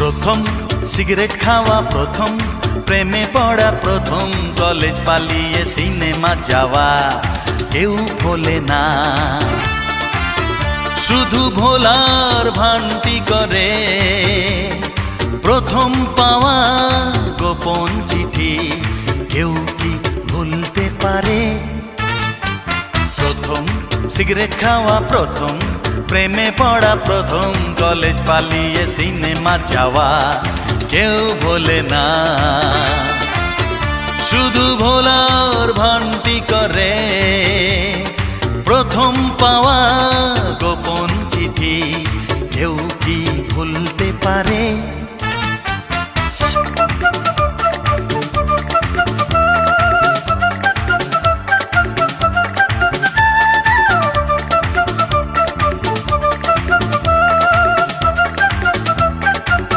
প্রথম সিগারেট খাওয়া, প্রথম প্রেমে পড়া, প্রথম কলেজ পালিয়ে সিনেমা যাওয়া কেউ ভোলে না। শুধু ভোলার ভানটি করে প্রথম পাওয়া গোপন চিঠি কেউ কি ভুলতে পারে? প্রথম সিগারেট খাওয়া, প্রথম প্রেমে পড়া, প্রথম কলেজ পালিয়ে সিনেমা যাওয়া কেউ ভোলে না। শুধু ভোলার ভানটি করে প্রথম পাওয়া গোপন চিঠি কেউ কি ভুলতে পারে?